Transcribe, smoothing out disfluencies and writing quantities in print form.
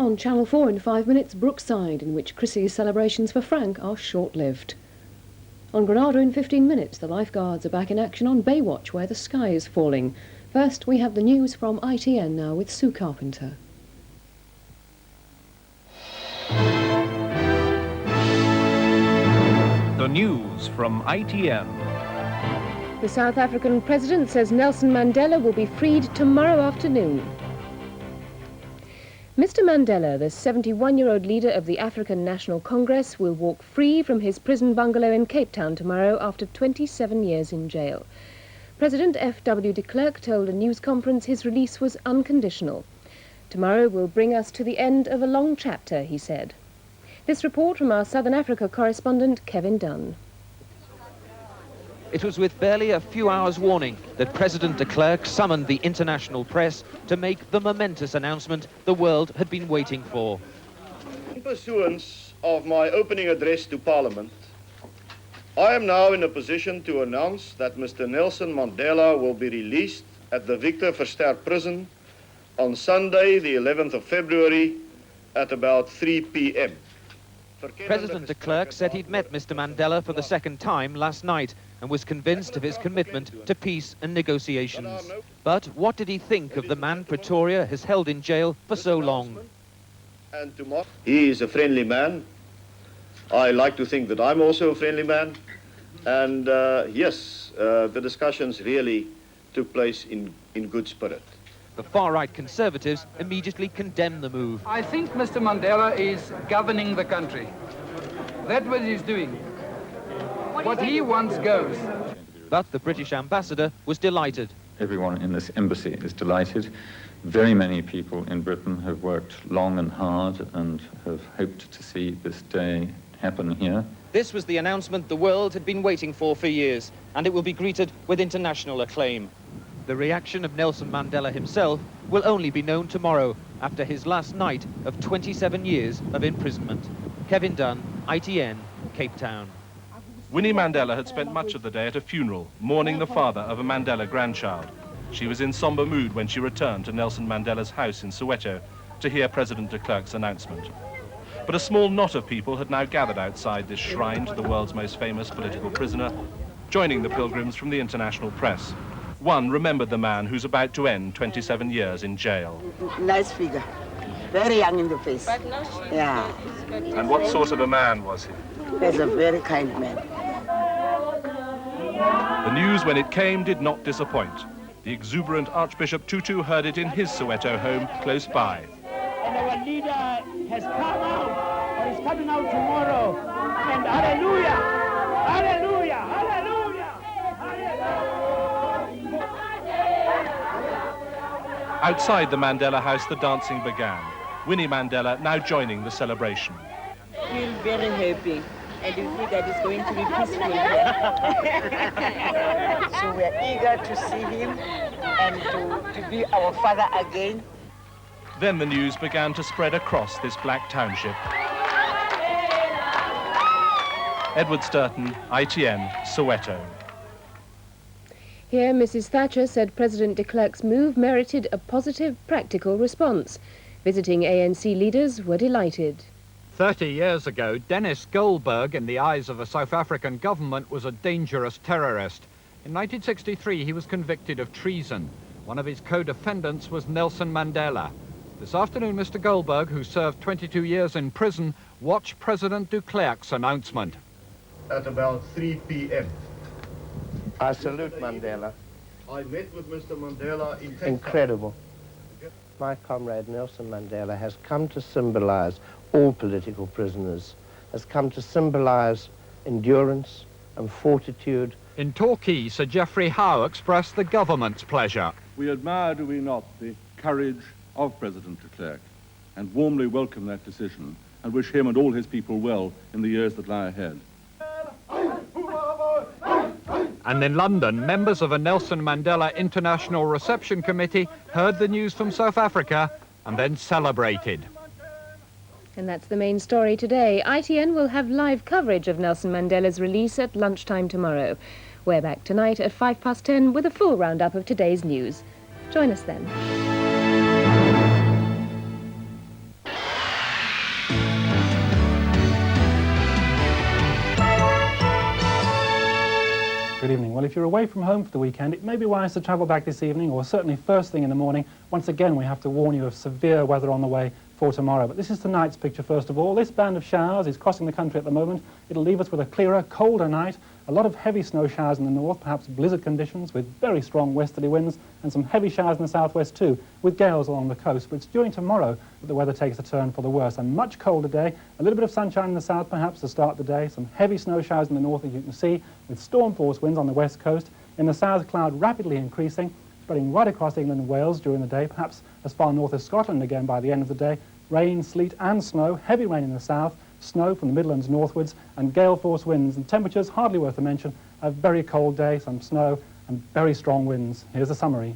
On Channel 4 in 5 minutes, Brookside, in which Chrissy's celebrations for Frank are short-lived. On Granada in 15 minutes, the lifeguards are back in action on Baywatch, where the sky is falling. First, we have the news from ITN now with Sue Carpenter. The news from ITN. The South African president says Nelson Mandela will be freed tomorrow afternoon. Mr. Mandela, the 71-year-old leader of the African National Congress, will walk free from his prison bungalow in Cape Town tomorrow after 27 years in jail. President F.W. de Klerk told a news conference his release was unconditional. Tomorrow will bring us to the end of a long chapter, he said. This report from our Southern Africa correspondent, Kevin Dunn. It was with barely a few hours' warning that President de Klerk summoned the international press to make the momentous announcement the world had been waiting for. In pursuance of my opening address to Parliament, I am now in a position to announce that Mr. Nelson Mandela will be released at the Victor Verster prison on Sunday, the 11th of February, at about 3 p.m. President de Klerk said he'd met Mr. Mandela for the second time last night and was convinced of his commitment to peace and negotiations. But what did he think of the man Pretoria has held in jail for so long? He is a friendly man. I like to think that I'm also a friendly man. And yes, the discussions really took place in good spirit. The far-right Conservatives immediately condemned the move. I think Mr. Mandela is governing the country. That's what he's doing. What he wants goes. But the British ambassador was delighted. Everyone in this embassy is delighted. Very many people in Britain have worked long and hard and have hoped to see this day happen here. This was the announcement the world had been waiting for years, and it will be greeted with international acclaim. The reaction of Nelson Mandela himself will only be known tomorrow, after his last night of 27 years of imprisonment. Kevin Dunn, ITN, Cape Town. Winnie Mandela had spent much of the day at a funeral, mourning the father of a Mandela grandchild. She was in somber mood when she returned to Nelson Mandela's house in Soweto to hear President de Klerk's announcement. But a small knot of people had now gathered outside this shrine to the world's most famous political prisoner, joining the pilgrims from the international press. One remembered the man who's about to end 27 years in jail. Nice figure. Very young in the face. Yeah. And what sort of a man was he? He's a very kind man. The news, when it came, did not disappoint. The exuberant Archbishop Tutu heard it in his Soweto home close by. And our leader has come out, or is coming out tomorrow. And hallelujah! Hallelujah! Hallelujah! Hallelujah! Outside the Mandela house, the dancing began. Winnie Mandela now joining the celebration. I feel very happy, and we feel that it's going to be peaceful here. So we are eager to see him and to be our father again. Then the news began to spread across this black township. Edward Sturton, ITN, Soweto. Here, Mrs. Thatcher said President de Klerk's move merited a positive, practical response. Visiting ANC leaders were delighted. 30 years ago, Dennis Goldberg, in the eyes of the South African government, was a dangerous terrorist. In 1963, he was convicted of treason. One of his co-defendants was Nelson Mandela. This afternoon, Mr. Goldberg, who served 22 years in prison, watched President de Klerk's announcement. At about 3 p.m. I salute Mandela. I met with Mr. Mandela in Cape Incredible. My comrade Nelson Mandela has come to symbolize all political prisoners, has come to symbolize endurance and fortitude. In Torquay, Sir Geoffrey Howe expressed the government's pleasure. We admire, do we not, the courage of President de Klerk and warmly welcome that decision and wish him and all his people well in the years that lie ahead. And in London, members of a Nelson Mandela International Reception Committee heard the news from South Africa and then celebrated. And that's the main story today. ITN will have live coverage of Nelson Mandela's release at lunchtime tomorrow. We're back tonight at 10:05 with a full roundup of today's news. Join us then. Good evening. Well, if you're away from home for the weekend, it may be wise to travel back this evening, or certainly first thing in the morning. Once again, we have to warn you of severe weather on the way for tomorrow. But this is tonight's picture, first of all. This band of showers is crossing the country at the moment. It'll leave us with a clearer, colder night. A lot of heavy snow showers in the north, perhaps blizzard conditions with very strong westerly winds, and some heavy showers in the southwest too, with gales along the coast. But it's during tomorrow that the weather takes a turn for the worse. A much colder day, a little bit of sunshine in the south perhaps to start the day, some heavy snow showers in the north, as you can see, with storm force winds on the west coast. In the south, cloud rapidly increasing, spreading right across England and Wales during the day, perhaps as far north as Scotland again by the end of the day. Rain, sleet and snow, heavy rain in the south, snow from the Midlands northwards, and gale force winds. And temperatures, hardly worth a mention, a very cold day, some snow and very strong winds. Here's a summary.